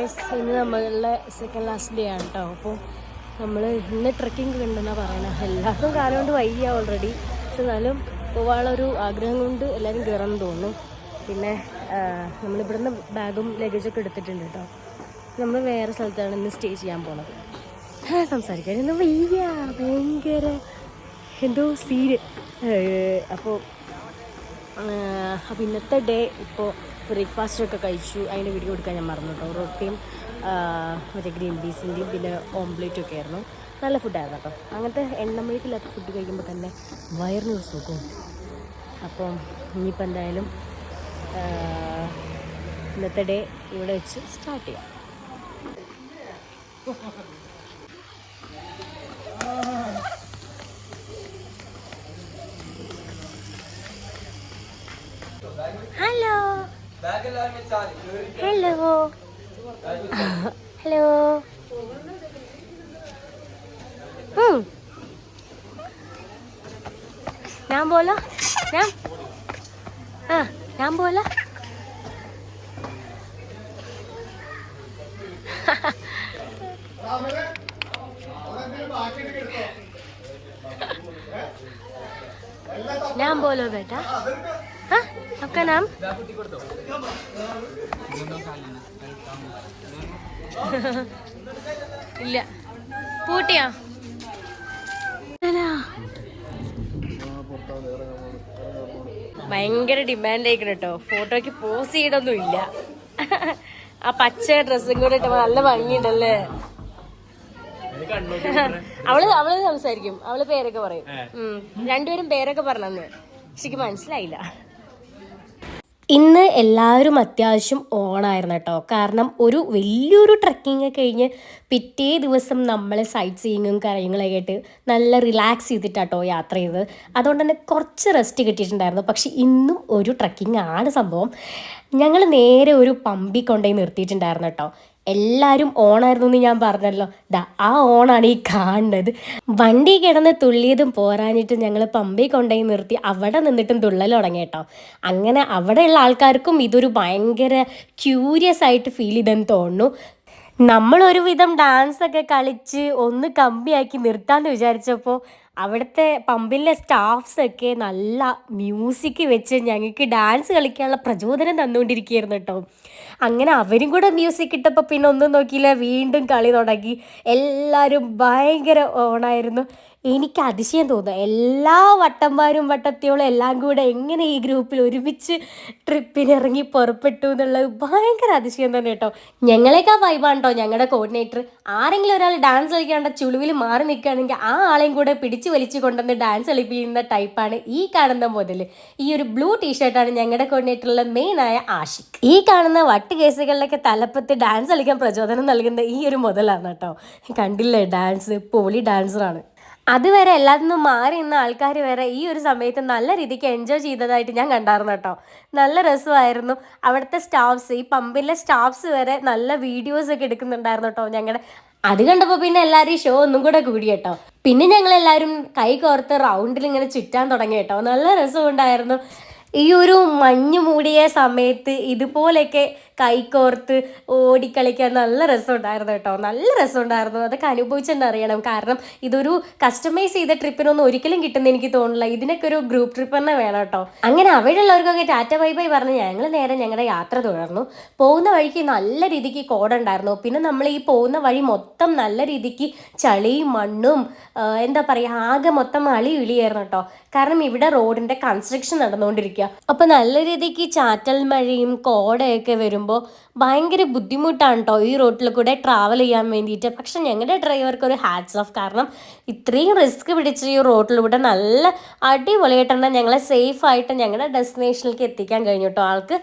ഇന്ന് നമ്മളുടെ second last day ആണ് കേട്ടോ. അപ്പോൾ നമ്മൾ ഇന്ന് ട്രെക്കിംഗ് ഉണ്ടെന്നാണ് പറയണത്. എല്ലാവർക്കും കാലം കൊണ്ട് വയ്യ ഓൾറെഡി. പക്ഷെ എന്നാലും പോവാനുള്ളൊരു ആഗ്രഹം കൊണ്ട് എല്ലാവരും കയറാമെന്ന് തോന്നുന്നു. പിന്നെ നമ്മളിവിടുന്ന് ബാഗും ലഗേജൊക്കെ എടുത്തിട്ടുണ്ട് കേട്ടോ. നമ്മൾ വേറെ സ്ഥലത്താണ് ഇന്ന് സ്റ്റേ ചെയ്യാൻ പോണത്. സംസാരിക്കാൻ ഇന്ന് വയ്യ, ഭയങ്കര എന്തോ സീന്. അപ്പോൾ ഇന്നത്തെ ഡേ ഇപ്പോൾ ബ്രേക്ക്ഫാസ്റ്റൊക്കെ കഴിച്ചു. അതിൻ്റെ വീഡിയോ കൊടുക്കാൻ ഞാൻ മറന്നു കേട്ടോ. റൊട്ടിയും മറ്റേ ഗ്രീൻ പീസിൻ്റെയും പിന്നെ ഓംപ്ലേറ്റും ഒക്കെ ആയിരുന്നു. നല്ല ഫുഡായിരുന്നു കേട്ടോ. അങ്ങനത്തെ എണ്ണമഴിക്കില്ലാത്ത ഫുഡ് കഴിക്കുമ്പോൾ തന്നെ വയറിനൊരു സുഖവും. അപ്പം ഇനിയിപ്പോൾ എന്തായാലും ഇന്നത്തെ ഡേ ഇവിടെ വെച്ച് സ്റ്റാർട്ട് ചെയ്യാം. Hello hello hello. ഞാൻ बोला ഞാൻ बोला नाम बोलो बेटा. हाँ आपका नाम? ഇല്ല പൂട്ടിയാ. ഭയങ്കര ഡിമാൻഡ് ആയിക്കണം കേട്ടോ. ഫോട്ടോയ്ക്ക് പോസ് ചെയ്യണൊന്നും ഇല്ല. ആ പച്ച ഡ്രസ്സും കൂടെ ഇട്ടപ്പോ നല്ല ഭംഗിയുണ്ടല്ലേ. അവള് സംസാരിക്കും, അവള് പേരൊക്കെ പറയും. രണ്ടുപേരും പേരൊക്കെ പറഞ്ഞന്ന് എനിക്ക് മനസ്സിലായില്ല. ഇന്ന് എല്ലാവരും അത്യാവശ്യം ഓണായിരുന്നു കേട്ടോ. കാരണം ഒരു വലിയൊരു ട്രക്കിങ് കഴിഞ്ഞ് പിറ്റേ ദിവസം നമ്മൾ സൈറ്റ് സീയിങ്ങും കാര്യങ്ങളൊക്കെ ആയിട്ട് നല്ല റിലാക്സ് ചെയ്തിട്ടാട്ടോ യാത്ര ചെയ്തത്. അതുകൊണ്ട് തന്നെ കുറച്ച് റെസ്റ്റ് കിട്ടിയിട്ടുണ്ടായിരുന്നു. പക്ഷെ ഇന്നും ഒരു ട്രക്കിംഗ് ആണ് സംഭവം. ഞങ്ങൾ നേരെ ഒരു പമ്പി കൊണ്ടുപോയി നിർത്തിയിട്ടുണ്ടായിരുന്നു കേട്ടോ. എല്ലാവരും ഓണായിരുന്നു എന്ന് ഞാൻ പറഞ്ഞല്ലോ. ആ ഓണാണ് ഈ കാണുന്നത്. വണ്ടി കിടന്ന് തുള്ളിയതും പോരാഞ്ഞിട്ട് ഞങ്ങൾ പമ്പി കൊണ്ടുപോയി നിർത്തി അവിടെ നിന്നിട്ടും തുള്ളൽ തുടങ്ങി കേട്ടോ. അങ്ങനെ അവിടെയുള്ള ആൾക്കാർക്കും ഇതൊരു ഭയങ്കര ക്യൂരിയസ് ആയിട്ട് ഫീൽ ചെയ്തെന്ന് തോന്നുന്നു. നമ്മളൊരു വിധം ഡാൻസൊക്കെ കളിച്ച് ഒന്ന് കമ്പിയാക്കി നിർത്താമെന്ന് വിചാരിച്ചപ്പോൾ അവിടുത്തെ പമ്പിലെ സ്റ്റാഫ്സൊക്കെ നല്ല മ്യൂസിക് വെച്ച് ഞങ്ങൾക്ക് ഡാൻസ് കളിക്കാനുള്ള പ്രചോദനം തന്നുകൊണ്ടിരിക്കുകയായിരുന്നു കേട്ടോ. അങ്ങനെ അവരും കൂടെ മ്യൂസിക് ഇട്ടപ്പോൾ പിന്നെ ഒന്നും നോക്കിയില്ല, വീണ്ടും കളി തുടങ്ങി. എല്ലാവരും ഭയങ്കര ഓണായിരുന്നു. എനിക്ക് അതിശയം തോന്നുന്നു, എല്ലാ വട്ടന്മാരും വട്ടത്തിയോളം എല്ലാം കൂടെ എങ്ങനെ ഈ ഗ്രൂപ്പിൽ ഒരുമിച്ച് ട്രിപ്പിനിറങ്ങി പുറപ്പെട്ടു എന്നുള്ളത് ഭയങ്കര അതിശയം തന്നെ കേട്ടോ. ഞങ്ങളേക്കാ വൈബാണ് കേട്ടോ ഞങ്ങളുടെ കോർഡിനേറ്റർ. ആരെങ്കിലും ഒരാൾ ഡാൻസ് കളിക്കാണ്ട ചുളിവിൽ മാറി നിൽക്കുകയാണെങ്കിൽ ആ ആളെയും കൂടെ പിടിച്ച് വലിച്ചു കൊണ്ടുവന്ന് ഡാൻസ് കളിപ്പിക്കുന്ന ടൈപ്പാണ് ഈ കാണുന്ന മുതൽ. ഈ ഒരു ബ്ലൂ ടീഷർട്ടാണ് ഞങ്ങളുടെ കോർഡിനേറ്ററിലെ മെയിനായ ആഷിഖ്. ഈ കാണുന്ന വട്ട് കേസുകളിലൊക്കെ തലപ്പത്ത് ഡാൻസ് കളിക്കാൻ പ്രചോദനം നൽകുന്ന ഈ ഒരു മുതലാണ് കേട്ടോ. കണ്ടില്ലേ, ഡാൻസ് പൊളി ഡാൻസറാണ്. അതുവരെ എല്ലാത്തിനും മാറി നിന്ന ആൾക്കാർ വരെ ഈ ഒരു സമയത്ത് നല്ല രീതിക്ക് എൻജോയ് ചെയ്തതായിട്ട് ഞാൻ കണ്ടായിരുന്നു കേട്ടോ. നല്ല രസമായിരുന്നു. അവിടുത്തെ സ്റ്റാഫ്സ്, ഈ പമ്പിലെ സ്റ്റാഫ്സ് വരെ നല്ല വീഡിയോസൊക്കെ എടുക്കുന്നുണ്ടായിരുന്നു കേട്ടോ ഞങ്ങളുടെ. അത് കണ്ടപ്പോൾ പിന്നെ എല്ലാവരും ഷോ ഒന്നും കൂടെ കൂടി കേട്ടോ. പിന്നെ ഞങ്ങളെല്ലാവരും കൈ കോർത്ത് റൗണ്ടിൽ ഇങ്ങനെ ചുറ്റാൻ തുടങ്ങി കേട്ടോ. നല്ല രസമുണ്ടായിരുന്നു. ഈ ഒരു മഞ്ഞ് മൂടിയ സമയത്ത് ഇതുപോലെയൊക്കെ കൈകോർത്ത് ഓടിക്കളിക്കാൻ നല്ല രസമുണ്ടായിരുന്നു കേട്ടോ. നല്ല രസമുണ്ടായിരുന്നു. അതൊക്കെ അനുഭവിച്ചെന്നറിയണം. കാരണം ഇതൊരു കസ്റ്റമൈസ് ചെയ്ത ട്രിപ്പിനൊന്നും ഒരിക്കലും കിട്ടുന്ന എനിക്ക് തോന്നില്ല. ഇതിനൊക്കെ ഒരു ഗ്രൂപ്പ് ട്രിപ്പ് തന്നെ വേണം കേട്ടോ. അങ്ങനെ അവിടെയുള്ളവർക്കൊക്കെ ടാറ്റ ബൈ ബൈ പറഞ്ഞ് ഞങ്ങൾ നേരെ ഞങ്ങളുടെ യാത്ര തുടർന്നു. പോകുന്ന വഴിക്ക് നല്ല രീതിക്ക് കോടുണ്ടായിരുന്നു. പിന്നെ നമ്മൾ ഈ പോകുന്ന വഴി മൊത്തം നല്ല രീതിക്ക് ചളിയും മണ്ണും എന്താ പറയുക, ആകെ മൊത്തം അളി വിളിയായിരുന്നു കേട്ടോ. കാരണം ഇവിടെ റോഡിൻ്റെ കൺസ്ട്രക്ഷൻ നടന്നുകൊണ്ടിരിക്കുക. അപ്പോൾ നല്ല രീതിക്ക് ചാറ്റൽ മഴയും കോടയൊക്കെ വരുമ്പോൾ ഭയങ്കര ബുദ്ധിമുട്ടാണ് കേട്ടോ ഈ റോഡിൽ കൂടെ ട്രാവൽ ചെയ്യാൻ വേണ്ടിയിട്ട്. പക്ഷെ ഞങ്ങളുടെ ഡ്രൈവർക്ക് ഒരു ഹാറ്റ്സ് ഓഫ്. കാരണം ഇത്രയും റിസ്ക് പിടിച്ച് ഈ റോഡിലൂടെ നല്ല അടിപൊളിയായിട്ട് തന്നെ ഞങ്ങളെ സേഫായിട്ട് ഞങ്ങളുടെ ഡെസ്റ്റിനേഷനിലേക്ക് എത്തിക്കാൻ കഴിഞ്ഞു കേട്ടോ ആൾക്ക്.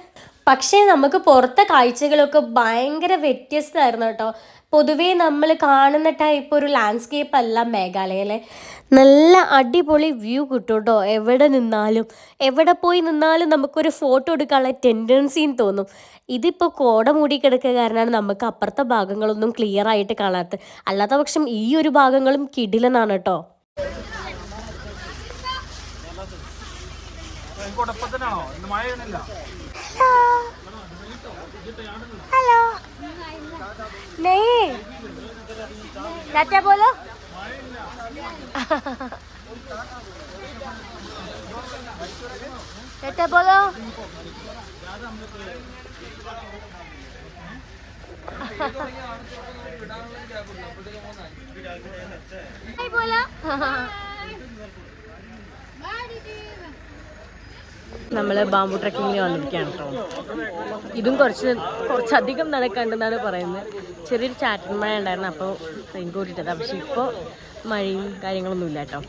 പക്ഷേ നമുക്ക് പുറത്തെ കാഴ്ചകളൊക്കെ ഭയങ്കര വ്യത്യസ്തമായിരുന്നു കേട്ടോ. പൊതുവേ നമ്മൾ കാണുന്ന ടൈപ്പ് ഒരു ലാൻഡ്സ്കേപ്പ് അല്ല മേഘാലയയിലെ. നല്ല അടിപൊളി വ്യൂ കിട്ടും കേട്ടോ. എവിടെ പോയി നിന്നാലും നമുക്കൊരു ഫോട്ടോ എടുക്കാനുള്ള ടെൻഡൻസിയും തോന്നും. ഇതിപ്പോൾ കോട മൂടി കിടക്കുക കാരണമാണ് നമുക്ക് അപ്പുറത്തെ ഭാഗങ്ങളൊന്നും ക്ലിയർ ആയിട്ട് കാണാത്തത്. അല്ലാത്ത പക്ഷം ഈ ഒരു ഭാഗങ്ങളും കിടിലനാണ് കേട്ടോ. ഹലോ नहीं टाटा बोलो टाटा बोलो बोला നമ്മൾ ബാംബു ട്രക്കിങ്ങിന് വന്നിരിക്കുകയാണ് കേട്ടോ. ഇതും കുറച്ചധികം നടക്കണ്ടെന്നാണ് പറയുന്നത്. ചെറിയൊരു ചാറ്റൽ മഴ ഉണ്ടായിരുന്നു, അപ്പോൾ റെയിൻ കോട്ട് ഇട്ടതാണ്. പക്ഷെ ഇപ്പോൾ മഴയും കാര്യങ്ങളൊന്നും ഇല്ല കേട്ടോ.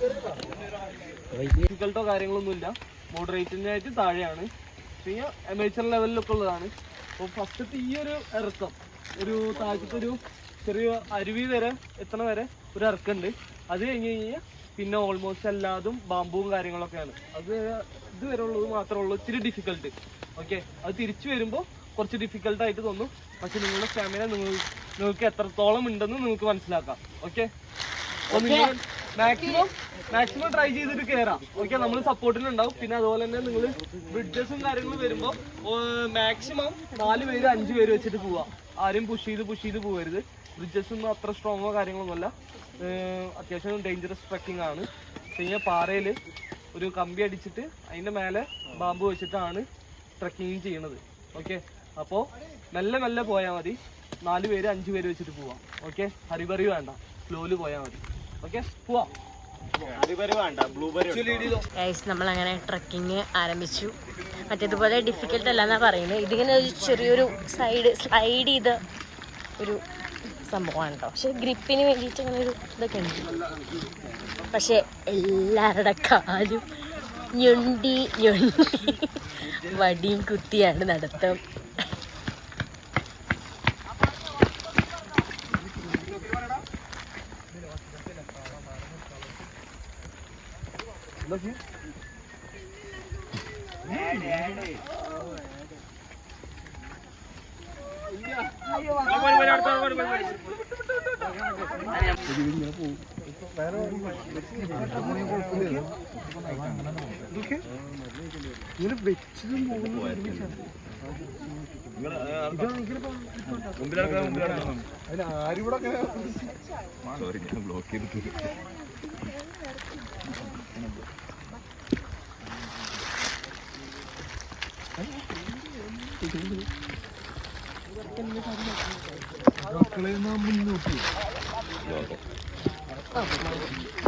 ഡിഫിക്കൽട്ടോ കാര്യങ്ങളൊന്നുമില്ല, മോഡറേറ്റിനായിട്ട് താഴെയാണ്. പിന്നെ അമേച്ചർ ലെവലിലൊക്കെ ഉള്ളതാണ്. അപ്പോൾ ഫസ്റ്റത്തെ ഈ ഒരു ഇറക്കം, ഒരു താഴത്തൊരു ചെറിയ അരുവി വരെ എത്തണ വരെ ഒരു ഇറക്കമുണ്ട്. അത് കഴിഞ്ഞ് കഴിഞ്ഞാൽ പിന്നെ ഓൾമോസ്റ്റ് എല്ലാതും ബാമ്പുവും കാര്യങ്ങളൊക്കെയാണ്. അത് ഇതുവരെ ഉള്ളത് മാത്രമേ ഉള്ളൂ ഇത്തിരി ഡിഫിക്കൽട്ട്. ഓക്കെ, അത് തിരിച്ചു വരുമ്പോൾ കുറച്ച് ഡിഫിക്കൽട്ടായിട്ട് തോന്നും. പക്ഷെ നിങ്ങളുടെ സ്റ്റാമിന നിങ്ങൾക്ക് എത്രത്തോളം ഉണ്ടെന്ന് നിങ്ങൾക്ക് മനസ്സിലാക്കാം. ഓക്കെ, അപ്പോൾ നിങ്ങൾ മാക്സിമം ട്രൈ ചെയ്തിട്ട് കയറാം. ഓക്കെ, നമ്മൾ സപ്പോർട്ടിനുണ്ടാവും. പിന്നെ അതുപോലെ തന്നെ നിങ്ങൾ ബ്രിഡ്ജസും കാര്യങ്ങളും വരുമ്പോൾ മാക്സിമം 4 പേര് 5 പേര് വെച്ചിട്ട് പോവാം. ആരും പുഷ് ചെയ്ത് പോകരുത്. ബ്രിഡ്ജസ് ഒന്നും അത്ര സ്ട്രോങ്ങോ കാര്യങ്ങളൊന്നുമല്ല. അത്യാവശ്യം ഡേഞ്ചറസ് ട്രക്കിംഗ് ആണ്. പിന്നെ പാറയിൽ ഒരു കമ്പി അടിച്ചിട്ട് അതിൻ്റെ മേലെ ബാമ്പു വെച്ചിട്ടാണ് ട്രക്കിങ് ചെയ്യണത്. ഓക്കെ, അപ്പോൾ മെല്ലെ പോയാൽ മതി. 4 പേര് 5 പേര് വെച്ചിട്ട് പോവാം. ഓക്കെ, ഹരിബറി വേണ്ട, സ്ലോയില് പോയാൽ മതി. ഓക്കെ, പോവാം. നമ്മളങ്ങനെ ട്രക്കിങ് ആരംഭിച്ചു. മറ്റേതുപോലെ ഡിഫിക്കൽട്ട് അല്ല എന്നാ പറയുന്നത്. ഇതിങ്ങനെ ഒരു ചെറിയൊരു സ്ലൈഡ് ചെയ്ത ഒരു സംഭവമാണ് കേട്ടോ. പക്ഷെ ഗ്രിപ്പിന് വേണ്ടിയിട്ട് അങ്ങനെ ഒരു ഇതൊക്കെ ഉണ്ട്. പക്ഷെ എല്ലാവരുടെ കാലും ഞൊണ്ടി വടിയും കുത്തിയാണ് നടത്തം. ബ്ലോക്ക് ചെയ്തിട്ട്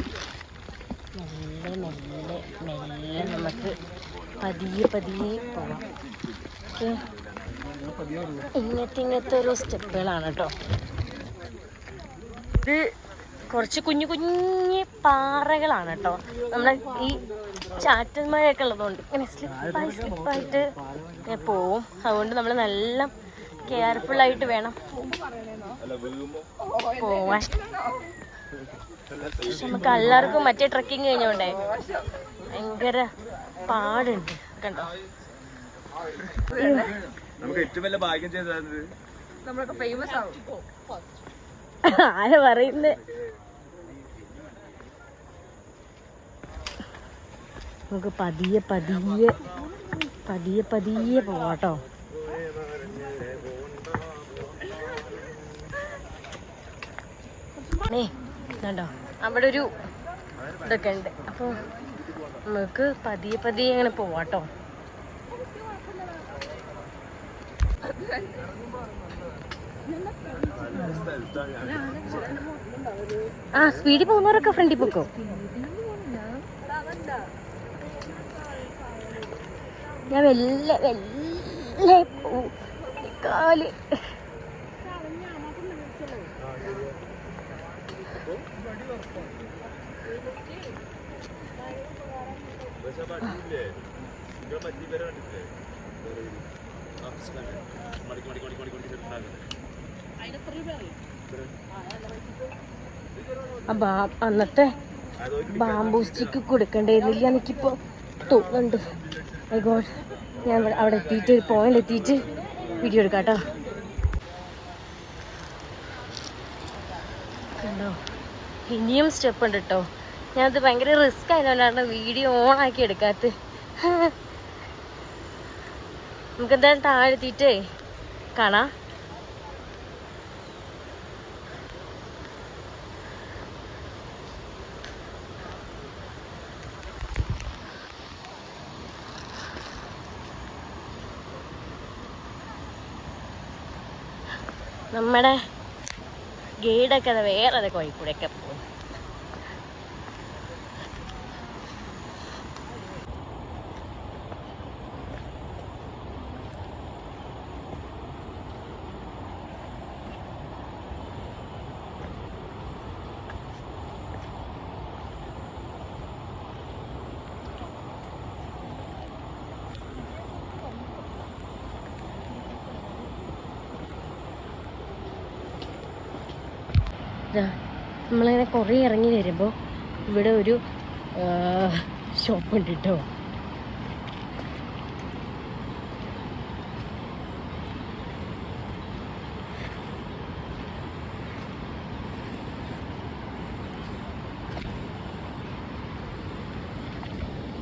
മെല്ലെ നമുക്ക് പതിയെ പോവാം. ഇങ്ങനത്തെ ഓരോ സ്റ്റെപ്പുകളാണ് കേട്ടോ. ഇത് കുറച്ച് കുഞ്ഞു പാറകളാണ് കേട്ടോ. നമ്മുടെ ഈ ചാറ്റൽ മഴയൊക്കെ ഉള്ളതുകൊണ്ട് ഇങ്ങനെ സ്ലിപ്പായിട്ട് പോവും. അതുകൊണ്ട് നമ്മൾ നല്ല കെയർഫുള്ളായിട്ട് വേണം പോവാൻ. പക്ഷെ നമുക്ക് എല്ലാവർക്കും മറ്റേ ട്രക്കിങ് കഴിഞ്ഞോണ്ടേ ഭയങ്കര പാടുണ്ട്. കണ്ടോ, നമുക്ക് ഏറ്റവും വലിയ ഭാഗ്യം ചെയ്തത് നമ്മളൊക്കെ ഫേമസ് ആവും. ആരാ പറയുന്നത്? നമുക്ക് പതിയെ പോവാട്ടോ. കണ്ടോ, അവിടെ ഒരു ഇതൊക്കെ ഉണ്ട്. അപ്പോൾ നമുക്ക് പതിയെ അങ്ങനെ പോവാട്ടോ. ആ സ്പീഡിൽ പോകുന്നവരൊക്കെ ഫ്രണ്ടിൽ പോക്കോ. ഞാൻ വെല്ലേ പോവും. കാല് അന്നത്തെ ബാംബൂ സ്റ്റിക്ക് കൊടുക്കണ്ടായിരുന്നില്ല എനിക്കിപ്പോൾ തോന്നുന്നുണ്ട്. മൈ ഗോഡ്, ഞാൻ അവിടെ എത്തിയിട്ട് ഒരു പോയിന്റ് എത്തിയിട്ട് വീഡിയോ എടുക്കാം കേട്ടോ. കണ്ടോ, ഇനിയും സ്റ്റെപ്പ് ഉണ്ട് കേട്ടോ. ഞാനത് ഭയങ്കര റിസ്ക് ആയതുകൊണ്ടാണ് വീഡിയോ ഓണാക്കി എടുക്കാത്തത്. നമുക്കെന്തായാലും താഴെ എത്തിയിട്ടേ കാണാം. നമ്മുടെ ഗൈഡൊക്കെ അത് വേറെ കോഴിക്കൂടെയൊക്കെ പോകും. നമ്മളിങ്ങനെ കുറേ ഇറങ്ങി വരുമ്പോൾ ഇവിടെ ഒരു ഷോപ്പ് ഉണ്ട് കേട്ടോ.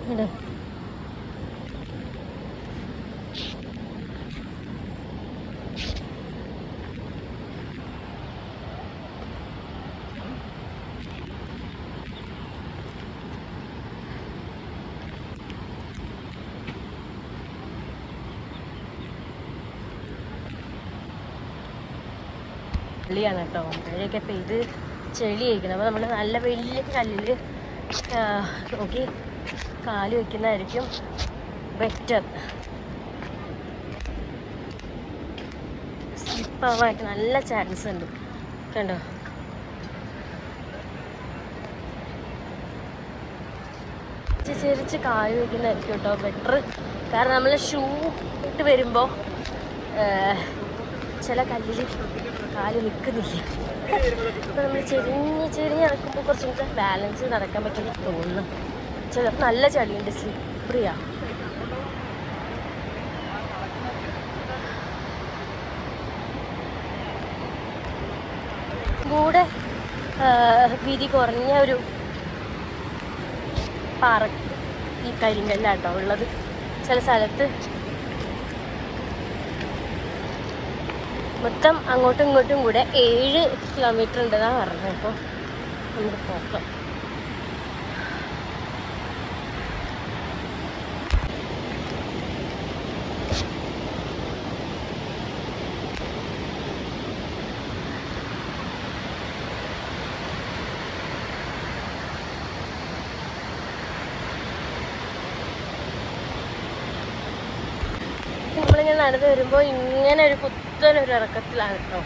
ഇവിടെ ചെളിയാണ് കേട്ടോ. മഴയൊക്കെ പെയ്ത് ചെളി കഴിക്കണം. അപ്പോൾ നമ്മൾ നല്ല വലിയ കല്ലിൽ നോക്കി കാല് വയ്ക്കുന്നതായിരിക്കും ബെറ്റർ. സ്ലിപ്പാവാനായിട്ട് നല്ല ചാൻസ് ഉണ്ട്. കണ്ടോ, ചെരിച്ച് കാല് വയ്ക്കുന്നതായിരിക്കും കേട്ടോ ബെറ്റർ. കാരണം നമ്മൾ ഷൂ ഇട്ട് വരുമ്പോൾ ചില കല്ലിൽ കാല് നിൽക്കുന്നില്ല. അപ്പോൾ നമ്മൾ ചെരിഞ്ഞ് നടക്കുമ്പോൾ കുറച്ചും കൂടെ ബാലൻസ് നടക്കാൻ പറ്റുമെന്ന് തോന്നുന്നു. ചില നല്ല ചളിയുണ്ട്, സ്ലിപ്പറിയാ. കൂടെ വീതി കുറഞ്ഞ ഒരു പാറ ഈ കരിങ്കല്ലാട്ടോ ഉള്ളത്. ചില സ്ഥലത്ത് മൊത്തം അങ്ങോട്ടും ഇങ്ങോട്ടും കൂടെ 7 കിലോമീറ്റർ ഉണ്ടെന്നാണ് പറഞ്ഞത്. അപ്പോൾ നമുക്ക് പോക്കാം. നമ്മളിങ്ങനെ നടന്നു വരുമ്പോൾ ഇങ്ങനെ ഒരു കുത്തനൊരു ഇറക്കത്തിലാണ് കേട്ടോ.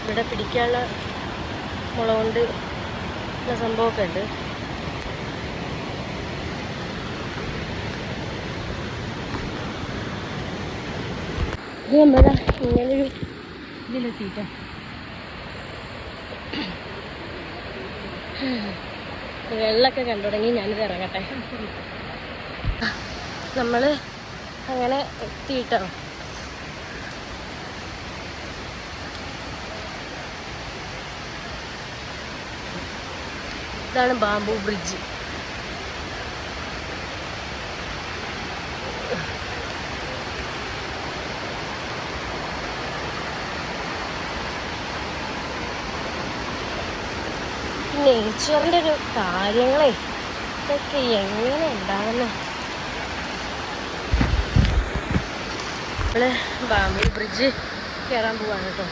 ഇവിടെ പിടിക്കാനുള്ള മുളകൊണ്ട് സംഭവമൊക്കെ ഉണ്ട്. ഇത് നമ്മളാ ഇങ്ങനൊരു ഇതിലെത്തിയിട്ടോ. വെള്ളമൊക്കെ കണ്ടു തുടങ്ങി. ഞാനിത് ഇറങ്ങട്ടെ. നമ്മൾ അങ്ങനെ എത്തിയിട്ടോ. ഇതാണ് ബാംബു ബ്രിഡ്ജ്. നേച്ചറിൻ്റെ ഒരു കാര്യങ്ങളെ ഇതൊക്കെ എങ്ങനെ ഉണ്ടാകുന്നത്. നമ്മള് ബാംബു ബ്രിഡ്ജ് കയറാൻ പോവാണ് കേട്ടോ.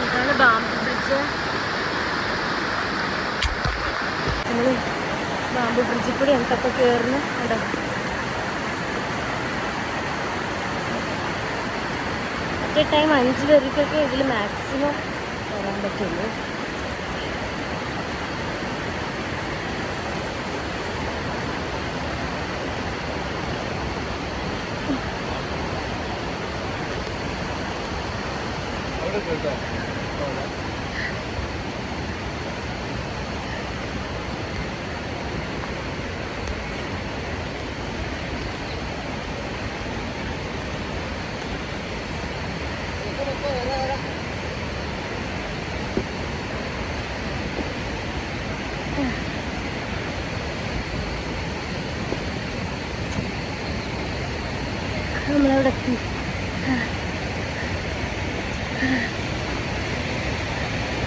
ഇതാണ് ബാംബു ബ്രിഡ്ജ്. നമ്മൾ ബാംബു ബ്രിഡ്ജിൽ കൂടി എനിക്കപ്പോൾ കയറുന്നു കേട്ടോ. അറ്റ് എ ടൈം 5 പേർക്കൊക്കെ ഇതിൽ മാക്സിമം വരാൻ പറ്റുള്ളൂ. എത്തി.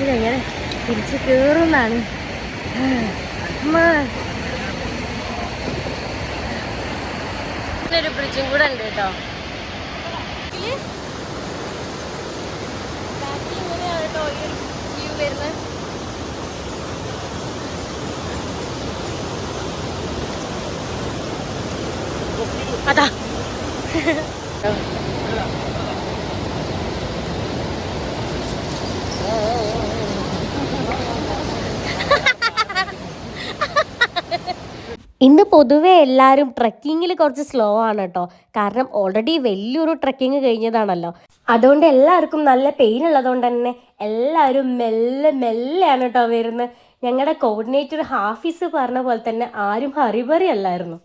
ഇതെങ്ങനെ തിരിച്ച് കയറുന്നാണ്. ഒരു ബ്രിഡ്ജും കൂടെ ഉണ്ട് കേട്ടോ. ഇങ്ങനെയാണ് കേട്ടോ ഈ ഒരു വ്യൂ വരുന്നത്. അതാ ഇന്ന് പൊതുവെ എല്ലാവരും ട്രക്കിങ്ങിൽ കുറച്ച് സ്ലോ ആണ് കേട്ടോ. കാരണം ഓൾറെഡി വലിയൊരു ട്രക്കിങ് കഴിഞ്ഞതാണല്ലോ. അതുകൊണ്ട് എല്ലാവർക്കും നല്ല പെയിൻ ഉള്ളതുകൊണ്ട് തന്നെ എല്ലാവരും മെല്ലെ മെല്ലെയാണ് കേട്ടോ വരുന്നത്. ഞങ്ങളുടെ കോർഡിനേറ്റർ ഹാഫീസ് പറഞ്ഞ പോലെ തന്നെ ആരും ഹറിബറി അല്ലായിരുന്നു.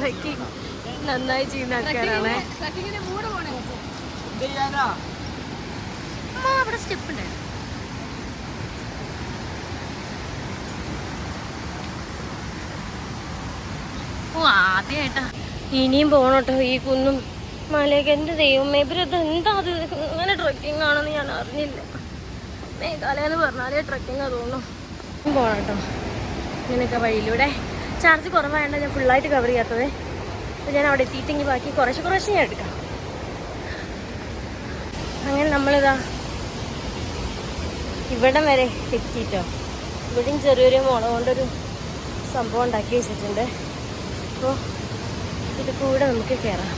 ട്രക്കിംഗ് നന്നായി ചെയ്യുന്ന ആൾക്കാരാണ്. അവിടെ സ്റ്റെപ്പ് ഉണ്ട്. ഓ ആദ്യമായിട്ടാ ഇനിയും പോണോട്ടോ ഈ കുന്നും മലയൊക്കെ. എൻ്റെ ദൈവമേ, ഇവരത് എന്താ അത് അങ്ങനെ ട്രക്കിംഗ് ആണെന്ന് ഞാൻ അറിഞ്ഞില്ല. മേഘാലയ എന്ന് പറഞ്ഞാലേ ട്രക്കിംഗ് തോന്നുന്നു. പോണോട്ടോ ഇങ്ങനെയൊക്കെ വഴിയിലൂടെ. ചാർജ് കുറവായതുകൊണ്ട് ഞാൻ ഫുള്ളായിട്ട് കവർ ചെയ്യാത്തത്. അപ്പോൾ ഞാൻ അവിടെ എത്തിയിട്ടെങ്കിൽ ബാക്കി കുറച്ച് ഞാൻ എടുക്കാം. അങ്ങനെ നമ്മളിതാ ഇവിടം വരെ എത്തിയിട്ടോ. ഇവിടെയും ചെറിയൊരു മുള കൊണ്ടൊരു സംഭവം ഉണ്ടാക്കി വെച്ചിട്ടുണ്ട്. അപ്പോൾ ഇത് കൂടെ നമുക്ക് കയറാം.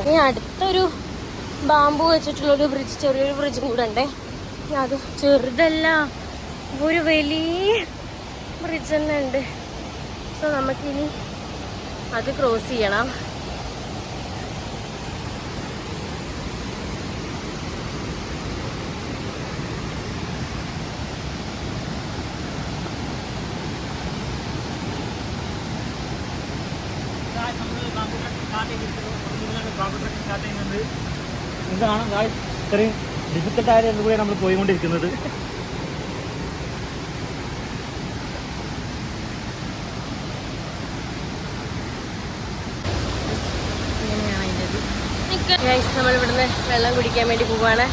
ഇനി അടുത്തൊരു ബാമ്പു വെച്ചിട്ടുള്ളൊരു ബ്രിഡ്ജ്, ചെറിയൊരു ബ്രിഡ്ജും കൂടെ ഉണ്ടേ. അത് ചെറുതല്ല, ഒരു വലിയ ബ്രിഡ്ജ് തന്നെ ഉണ്ട്. സോ നമുക്കിനി അത് ക്രോസ് ചെയ്യണം. ഇതാണ് ഇത്രയും ഡിഫിക്കൽട്ടായ കൂടെ നമ്മൾ പോയിക്കൊണ്ടിരിക്കുന്നത്. നമ്മൾ ഇവിടുന്ന് വെള്ളം കുടിക്കാൻ വേണ്ടി പോവാണ്.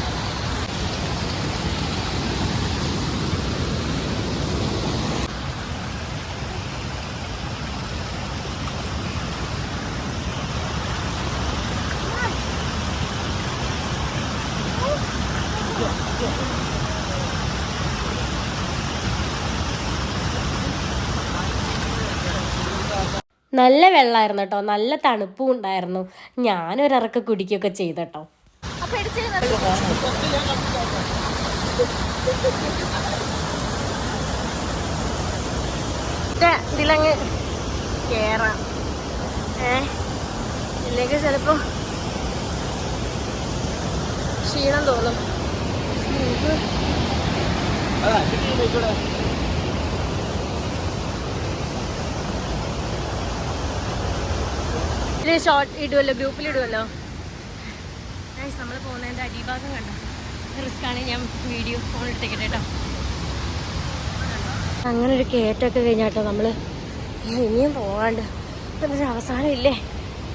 നല്ല വെള്ളമായിരുന്നു കേട്ടോ, നല്ല തണുപ്പും ഉണ്ടായിരുന്നു. ഞാനൊരിറക്ക കുടിക്കുകയൊക്കെ ചെയ്തട്ടോ. ഇതിലങ്ങ് കേറാം. ഇല്ലെങ്കിൽ ചിലപ്പോ ക്ഷീണം തോന്നും. ഇതിൽ ഷോർട്ട് ഇടുമല്ലോ, ഗ്രൂപ്പിൽ ഇടുമല്ലോ. നമ്മൾ പോകുന്നതിൻ്റെ അടിഭാഗം കണ്ടോ, റിസ്ക് ആണ്. ഞാൻ വീഡിയോ ഫോൺ എടുത്തേക്കട്ടെ കേട്ടോ. അങ്ങനെ ഒരു കയറ്റമൊക്കെ കഴിഞ്ഞാട്ടോ നമ്മൾ ഇനിയും പോകാണ്ട്. എന്നൊരു അവസാനം ഇല്ലേ,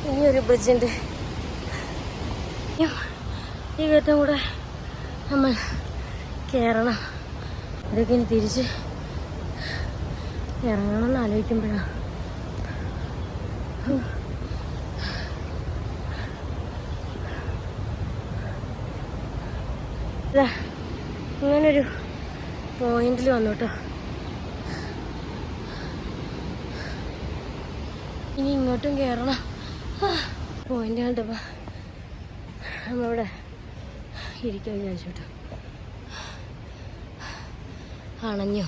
ഇനിയൊരു ബ്രിഡ്ജുണ്ട്. ഈ കയറ്റം കൂടെ നമ്മൾ കയറണം. ഇതൊക്കെ ഇനി തിരിച്ച് ഇറങ്ങണമെന്ന് ആലോചിക്കുമ്പോഴാണ് ഇങ്ങനൊരു പോയിന്റിൽ വന്നു കേട്ടോ. ഇനി ഇങ്ങോട്ടും കയറണം. പോയിന്റ് കണ്ടപ്പോൾ നമ്മളിവിടെ ഇരിക്കാൻ വിചാരിച്ചു കേട്ടോ. അണഞ്ഞോ.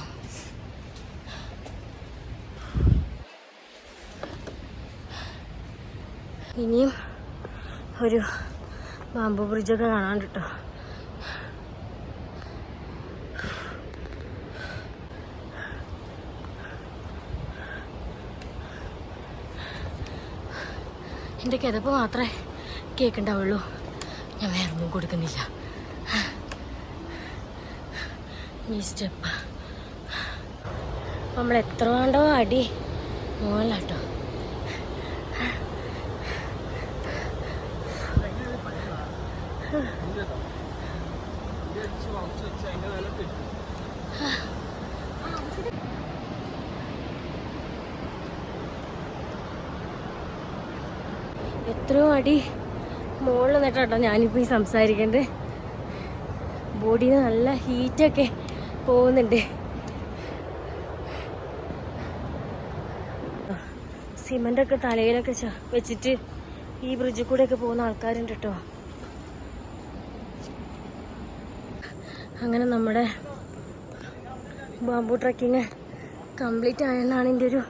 ഇനിയും ഒരു ബാംബു ബ്രിഡ്ജൊക്കെ കാണാൻ കേട്ടോ. എൻ്റെ കിതപ്പ് മാത്രമേ കേൾക്കുന്നുണ്ടാവുള്ളൂ. ഞാൻ വേറെ ഒന്നും കൊടുക്കുന്നില്ല. ഈ സ്റ്റെപ്പ് നമ്മൾ എത്ര വേണ്ടോ അടി മോളാട്ടോ. എത്രയോ അടി മുകളിൽ നിന്നിട്ടോ ഞാനിപ്പോൾ ഈ സംസാരിക്കേണ്ടത്. ബോഡിയിൽ നല്ല ഹീറ്റൊക്കെ പോകുന്നുണ്ട്. സിമൻ്റൊക്കെ തലയിലൊക്കെ വെച്ചിട്ട് ഈ ബ്രിഡ്ജിൽ കൂടെയൊക്കെ പോകുന്ന ആൾക്കാരുണ്ട് കേട്ടോ. അങ്ങനെ നമ്മുടെ ബാംബു ട്രക്കിങ് കംപ്ലീറ്റ് ആയെന്നാണ് എൻ്റെ ഒരു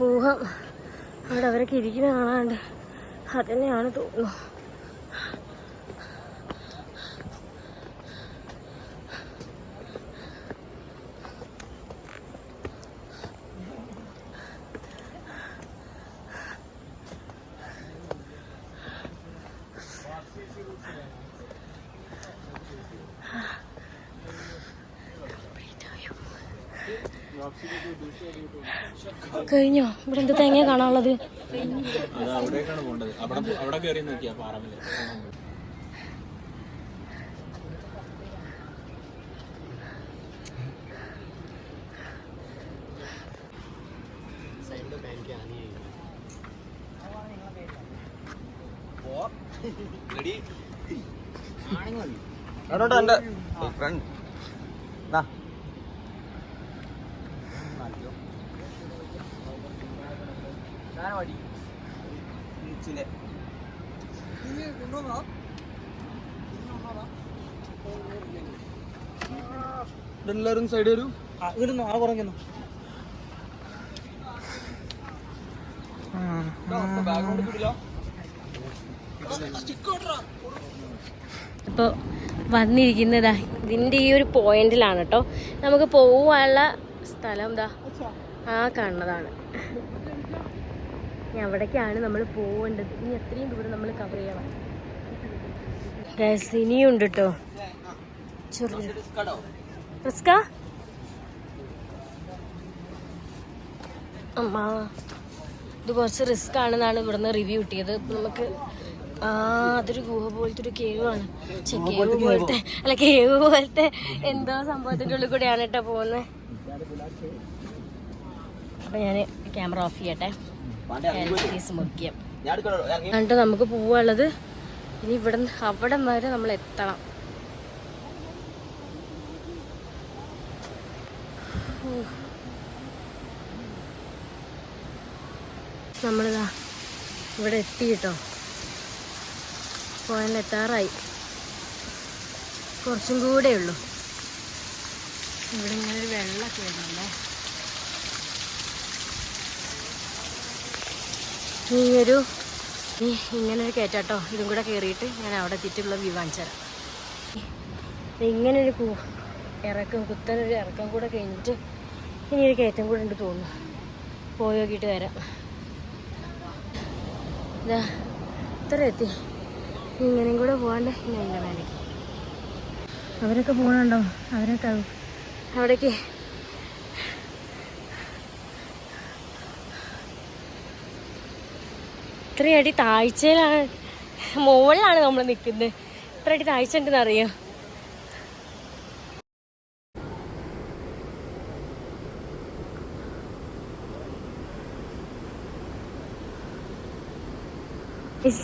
ഊഹം. അവിടെ അവരൊക്കെ ഇരിക്കുന്ന കാണാണ്ട് അതന്നെയാണ് തോന്നുന്നു. കഴിഞ്ഞോ? ഇവിടെ എന്ത് തേങ്ങ കാണാനുള്ളത്? എല്ലാവരും സൈഡ് വരൂ. ഇപ്പോൾ വന്നിരിക്കുന്നതാ ഇതിൻ്റെ ഈ ഒരു പോയിന്റിലാണ് കേട്ടോ. നമുക്ക് പോവാനുള്ള സ്ഥലം എന്താ ആ കാണുന്നതാണ്. ഇനി അവിടേക്കാണ് നമ്മൾ പോവേണ്ടത്. ഇനി എത്രയും ദൂരം നമ്മൾ കവർ ചെയ്യണം. ഇനിയും ഉണ്ട് കേട്ടോ. റിസ്ക അമ്മ ഇത് കുറച്ച് റിസ്ക് ആണെന്നാണ് ഇവിടുന്ന് റിവ്യൂ കിട്ടിയത്. നമുക്ക് അതൊരു ഗുഹ പോലത്തെ ഒരു കേവാണ്. കേവ് പോലത്തെ അല്ല കേവ് പോലത്തെ എന്തോ സംഭവത്തിൻ്റെ ഉള്ളിൽ കൂടെയാണ് കേട്ടോ പോകുന്നത്. അപ്പം ഞാൻ ക്യാമറ ഓഫ് ചെയ്യട്ടെ. മുഖ്യം എന്നിട്ട് നമുക്ക് പോവാനുള്ളത് ഇനി ഇവിടെ അവിടെ വരെ നമ്മൾ എത്തണം. നമ്മളിതാ ഇവിടെ എത്തി കേട്ടോ. പോയിലെത്താറായി. കുറച്ചും കൂടെ ഉള്ളൂ. ഇവിടെ ഇങ്ങനെ ഒരു വെള്ളമൊക്കെ വരുന്നല്ലേ. ഇങ്ങനൊരു കയറ്റാട്ടോ. ഇതും കൂടെ കയറിയിട്ട് ഞാൻ അവിടെ എത്തിയിട്ടുള്ള വ്യൂ കാണിച്ചു തരാം. ഇങ്ങനൊരു ഇറക്കം കുത്തനൊരു ഇറക്കം കൂടെ കഴിഞ്ഞിട്ട് ഇനി ഒരു കയറ്റം കൂടെ ഉണ്ട് തോന്നുന്നു. പോയി നോക്കിയിട്ട് വരാം. ഇതാ ഇത്ര എത്തി. ഇങ്ങനെയും കൂടെ പോകാണ്ട് ഇനി എൻ്റെ മേലേക്ക് അവരൊക്കെ പോകണുണ്ടോ? അവരൊക്കെ അവിടേക്ക് ഇത്രയും അടി താഴ്ചയിലാണ്, മുകളിലാണ് നമ്മൾ നിൽക്കുന്നത്. ഇത്ര അടി താഴ്ച ഉണ്ടെന്ന് അറിയാം.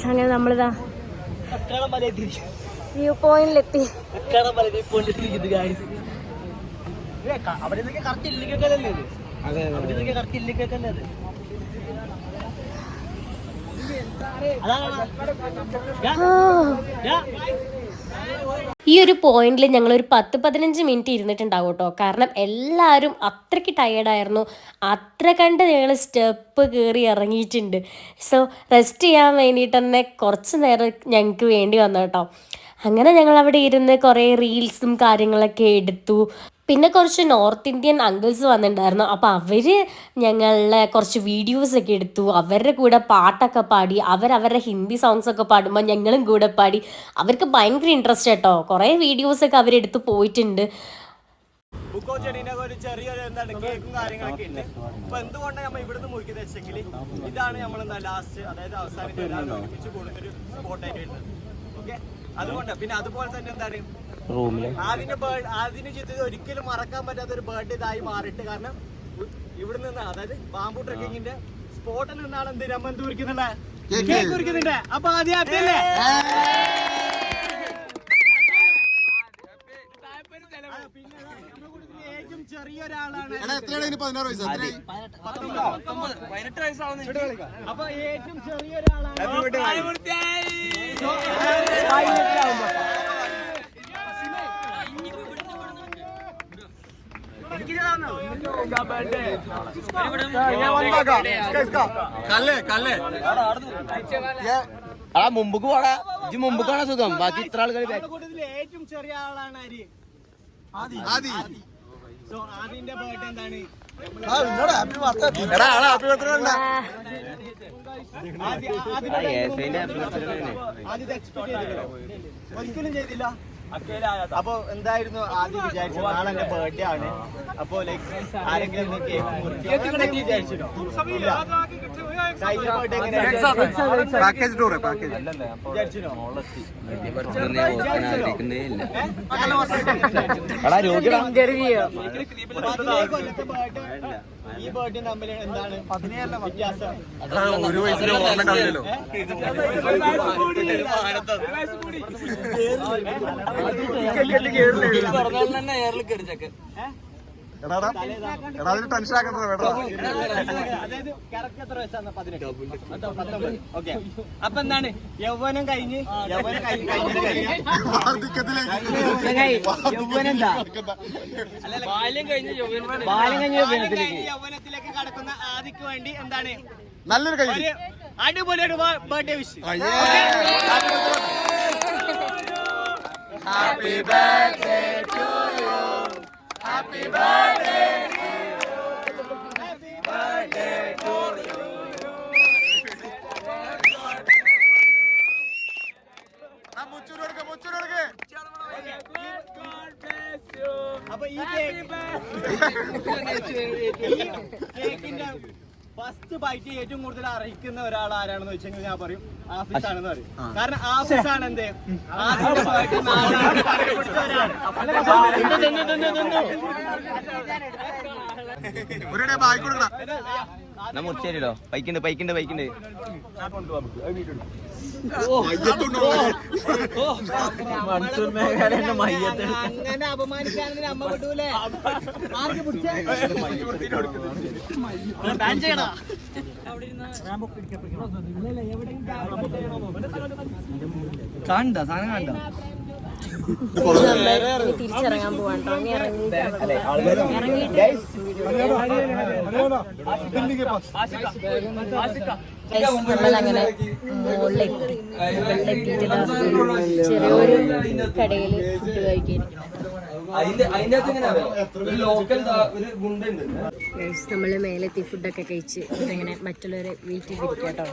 അങ്ങനെ നമ്മളിതാ വ്യൂ പോയിന്റിലെത്തി. ഈ ഒരു പോയിന്റിൽ ഞങ്ങളൊരു 10-15 മിനിറ്റ് ഇരുന്നിട്ടുണ്ടാവും കേട്ടോ. കാരണം എല്ലാവരും അത്രയ്ക്ക് ടയേർഡായിരുന്നു. അത്ര കണ്ട് ഞങ്ങൾ സ്റ്റെപ്പ് കയറി ഇറങ്ങിയിട്ടുണ്ട്. സോ റെസ്റ്റ് ചെയ്യാൻ വേണ്ടിയിട്ട് തന്നെ കുറച്ച് നേരം ഞങ്ങൾക്ക് വേണ്ടി വന്നു കേട്ടോ. അങ്ങനെ ഞങ്ങൾ അവിടെ ഇരുന്ന് കുറേ റീൽസും കാര്യങ്ങളൊക്കെ എടുത്തു. പിന്നെ കുറച്ച് നോർത്ത് ഇന്ത്യൻ അങ്കിൾസ് വന്നിട്ടുണ്ടായിരുന്നു. അപ്പോൾ അവർ ഞങ്ങളെ കുറച്ച് വീഡിയോസൊക്കെ എടുത്തു. അവരുടെ കൂടെ പാട്ടൊക്കെ പാടി. അവരവരുടെ ഹിന്ദി സോങ്സൊക്കെ പാടുമ്പോൾ ഞങ്ങളും കൂടെ പാടി. അവർക്ക് ഭയങ്കര ഇൻട്രസ്റ്റ് കേട്ടോ. കുറേ വീഡിയോസൊക്കെ അവരെടുത്ത് പോയിട്ടുണ്ട്. ബുക്കോ ചെടീൻ്റെ ഒരു ചെറിയൊരു എന്താണ് കേക്കും കാര്യങ്ങളൊക്കെ ഉണ്ട്. അപ്പോൾ എന്തുകൊണ്ടാണ് നമ്മൾ ഇവിടുന്ന് മുറിക്കുന്നത് വെച്ചെങ്കിൽ ഇതാണ് നമ്മൾ ലാസ്റ്റ്, അതായത് അവസാനം എല്ലാവരും ഒരുമിച്ച് കൂടുന്നൊരു സ്പോട്ടായിട്ട് വരുന്നത്. ഓക്കെ, അതുകൊണ്ട് പിന്നെ അതുപോലെ തന്നെ എന്താണ് അതിന് ചിത്രം ഒരിക്കലും മറക്കാൻ പറ്റാത്ത ഒരു ബർത്ത്ഡേ ഇതായി മാറിയിട്ട്. കാരണം ഇവിടെ നിന്ന്, അതായത് ബാംബു ട്രെക്കിങ്ങിന്റെ സ്പോട്ടിൽ നിന്നാണ് എന്ത് നമ്മൾ എന്ത് കുറിക്കുന്നില്ല കേക്ക് കുറിക്കുന്നുണ്ട്. അപ്പൊ ആദ്യം ഹാപ്പി അല്ലേ? പിന്നെ നമ്മുടെ കൂട്ടത്തിൽ ഏറ്റവും ചെറിയൊരാളാണ്. 16 വയസ്സ്. 18 വയസ്സാവുന്നു. അപ്പൊ ഏറ്റവും ചെറിയൊരാളാണ്. മുമ്പ് പോടാ, മുമ്പ് കാണാൻ സുഖം. ബാക്കി ഇത്ര ആൾക്കാർ ഏറ്റവും ചെറിയ ആളാണ് സോ ആദിന്റെ ബർത്ത്ഡേ എന്താണ്? ഒരിക്കലും ചെയ്തില്ല. അപ്പൊ എന്തായിരുന്നു ആദ്യം വിചാരിച്ചു? നാളെ എന്റെ ബർത്ത്ഡേ ആണ്. അപ്പൊ ലൈക്ക് ആരെങ്കിലും കേക്ക് വിചാരിച്ചിട്ടോ? പാക്കേജ് ടൂർ പാക്കേജ് ഈ ബർത്ത്ഡേ തമ്മിൽ എന്താണ് വ്യത്യാസം? ഒരു വയസ്സിന് ഓർമ്മ ഉണ്ടാവില്ലല്ലോ. ടെൻഷൻ ആക്കുന്നത് വേണ്ട. അതായത് കറക്റ്റ് എത്ര വയസ്സാണ്? 18. ഓക്കെ, അപ്പൊ എന്താണ് യൗവനം കഴിഞ്ഞ് യൗവനത്തിലേക്ക് കടക്കുന്ന ആദിക്ക് വേണ്ടി എന്താണ് നല്ലൊരു കൈ, അടിപൊളി ഒരു birthday wish. Happy birthday to you, happy birthday, happy birthday to you. അപ്പൊ ഈ കേക്കിന്റെ ഫസ്റ്റ് ബൈറ്റ് ഏറ്റവും കൂടുതൽ അറിയിക്കുന്ന ഒരാൾ ആരാണെന്ന് വെച്ചെങ്കിൽ ഞാൻ പറയും ആഫീസ് ആണെന്ന് പറയും. കാരണം ആഫീസ് ആണ് എന്ത് ആദ്യത്തെ ബൈറ്റ് മുറിച്ചേരോ? പൈക്കുണ്ട് അങ്ങനെ അപമാനിക്കാനൊന്നും അമ്മ വിട്ടൂലേ? കണ്ട സാധനം കണ്ട തിരിച്ചിറങ്ങാൻ പോവാട്ടോ. നമ്മളങ്ങനെ മുകളിലെത്തിയിട്ട് ചെറിയൊരു കടയിൽ ഫുഡ് കഴിക്കാൻ. നമ്മള് മേലെത്തി ഫുഡൊക്കെ കഴിച്ച് ഇങ്ങനെ മറ്റുള്ളവരെ വീട്ടിൽ ഇരിക്കാട്ടോ.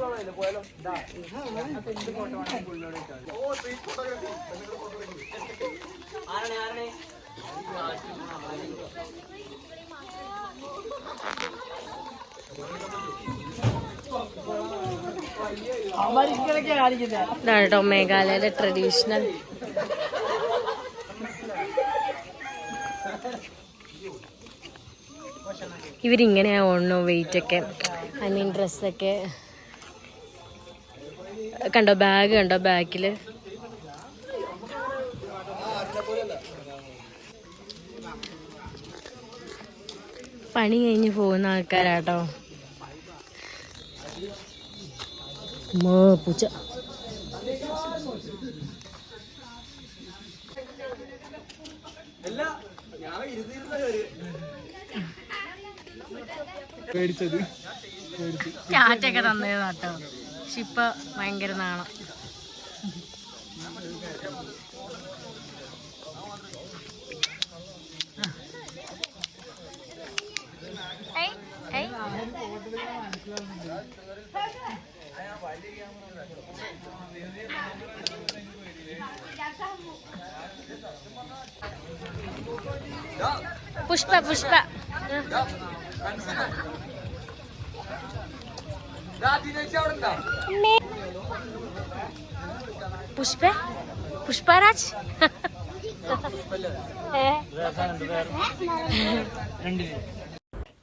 ഇതാണ് കേട്ടോ മേഘാലയയിലെ ട്രഡീഷണൽ ഇവരിങ്ങനെയാ ഓണോ വെയിറ്റൊക്കെ, ഐ മീൻ ഡ്രസ്സൊക്കെ കണ്ടോ, ബാഗ് കണ്ടോ ബാക്കിൽ. പണി കഴിഞ്ഞ് പോകുന്ന ആൾക്കാരാട്ടോ. പൂച്ച പേടിച്ചത് ചാറ്റൊക്കെ തന്നേതാട്ടോ. പക്ഷെ ഇപ്പൊ ഭയങ്കര നാണം. പുഷ്പ പുഷ്പ പുഷ്പ പുഷ്പരാജ്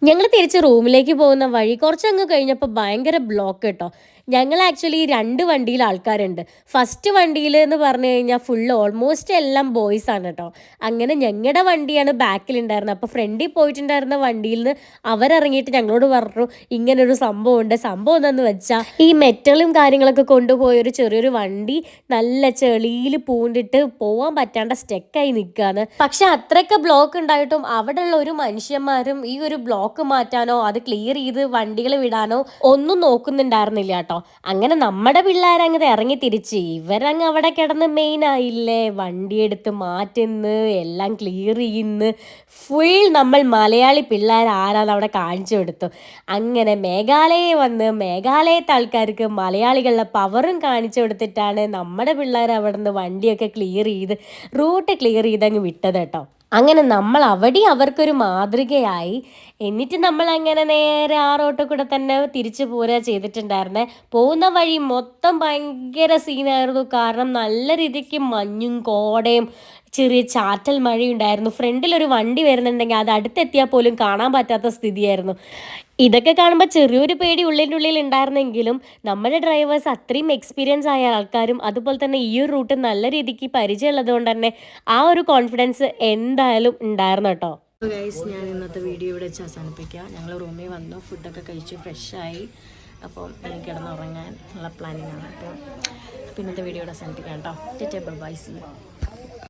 ഞങ്ങൾ തിരിച്ച് റൂമിലേക്ക് പോകുന്ന വഴി കുറച്ചങ്ങ് കഴിഞ്ഞപ്പോൾ ഭയങ്കര ബ്ലോക്ക് കേട്ടോ. ഞങ്ങൾ ആക്ച്വലി 2 വണ്ടിയിൽ ആൾക്കാരുണ്ട്. ഫസ്റ്റ് വണ്ടിയിൽ എന്ന് പറഞ്ഞു കഴിഞ്ഞാൽ ഫുള്ള് ഓൾമോസ്റ്റ് എല്ലാം ബോയ്സ് ആണ് കേട്ടോ. അങ്ങനെ ഞങ്ങളുടെ വണ്ടിയാണ് ബാക്കിലുണ്ടായിരുന്നത്. അപ്പോൾ ഫ്രണ്ടിൽ പോയിട്ടുണ്ടായിരുന്ന വണ്ടിയിൽ നിന്ന് അവരിറങ്ങിയിട്ട് ഞങ്ങളോട് പറഞ്ഞു ഇങ്ങനൊരു സംഭവം ഉണ്ട്. സംഭവം എന്താണെന്ന് വെച്ചാൽ ഈ മെറ്റലും കാര്യങ്ങളൊക്കെ കൊണ്ടുപോയൊരു ചെറിയൊരു വണ്ടി നല്ല ചെളിയിൽ പൂണ്ടിട്ട് പോകാൻ പറ്റാണ്ട് സ്റ്റെക്കായി നിൽക്കുകയാണ്. പക്ഷെ അത്രയൊക്കെ ബ്ലോക്ക് ഉണ്ടായിട്ടും അവിടെയുള്ള ഒരു മനുഷ്യന്മാരും ഈ ഒരു ബ്ലോക്ക് മാറ്റാനോ അത് ക്ലിയർ ചെയ്ത് വണ്ടികൾ വിടാനോ ഒന്നും നോക്കുന്നുണ്ടായിരുന്നില്ല കേട്ടോ. അങ്ങനെ നമ്മുടെ പിള്ളേരങ്ങ് ഇറങ്ങി തിരിച്ച് ഇവരങ്ങ് അവിടെ കിടന്ന് മെയിൻ ആയില്ലേ, വണ്ടിയെടുത്ത് മാറ്റുന്നു, എല്ലാം ക്ലിയർ ചെയ്യുന്നു. ഫുൾ നമ്മൾ മലയാളി പിള്ളേർ ആരാന്ന് അവിടെ കാണിച്ചു കൊടുത്തു. അങ്ങനെ മേഘാലയ വന്ന് മേഘാലയത്തെ ആൾക്കാർക്ക് മലയാളികളുടെ പവറും കാണിച്ചു കൊടുത്തിട്ടാണ് നമ്മുടെ പിള്ളേർ അവിടെ നിന്ന് വണ്ടിയൊക്കെ ക്ലിയർ ചെയ്ത് റൂട്ട് ക്ലിയർ ചെയ്തങ്ങ് വിട്ടത് കേട്ടോ. അങ്ങനെ നമ്മൾ അവിടെ അവർക്കൊരു മാതൃകയായി. എന്നിട്ട് നമ്മൾ അങ്ങനെ നേരെ ആ റോട്ടിൽ കൂടെ തന്നെ തിരിച്ചു പോരുക ചെയ്തിട്ടുണ്ടായിരുന്നേ. പോകുന്ന വഴി മൊത്തം ഭയങ്കര സീനായിരുന്നു. കാരണം നല്ല രീതിക്ക് മഞ്ഞും കോടയും ചെറിയ ചാറ്റൽ മഴയുണ്ടായിരുന്നു. ഫ്രണ്ടിലൊരു വണ്ടി വരുന്നുണ്ടെങ്കിൽ അത് അടുത്തെത്തിയാൽ പോലും കാണാൻ പറ്റാത്ത സ്ഥിതിയായിരുന്നു. ഇതൊക്കെ കാണുമ്പോൾ ചെറിയൊരു പേടി ഉള്ളിൻ്റെ ഉള്ളിൽ ഉണ്ടായിരുന്നെങ്കിലും നമ്മുടെ ഡ്രൈവേഴ്സ് അത്രയും എക്സ്പീരിയൻസ് ആയ ആൾക്കാരും അതുപോലെ തന്നെ ഈ ഒരു റൂട്ട് നല്ല രീതിക്ക് പരിചയമുള്ളത് കൊണ്ട് തന്നെ ആ ഒരു കോൺഫിഡൻസ് എന്തായാലും ഉണ്ടായിരുന്നു കേട്ടോ. ഗൈസ്, ഞാൻ ഇന്നത്തെ വീഡിയോ ഇവിടെ വെച്ച് അവസാനിപ്പിക്കാം. ഞങ്ങൾ റൂമിൽ വന്നു, ഫുഡൊക്കെ കഴിച്ചു, ഫ്രഷായി. അപ്പം എനിക്ക് കിടന്നുറങ്ങാൻ ഉള്ള പ്ലാനിങ് ആണ്. അപ്പോൾ ഇന്നത്തെ വീഡിയോ ഇവിടെ അവസാനിപ്പിക്കാം കേട്ടോ. Bye, see U.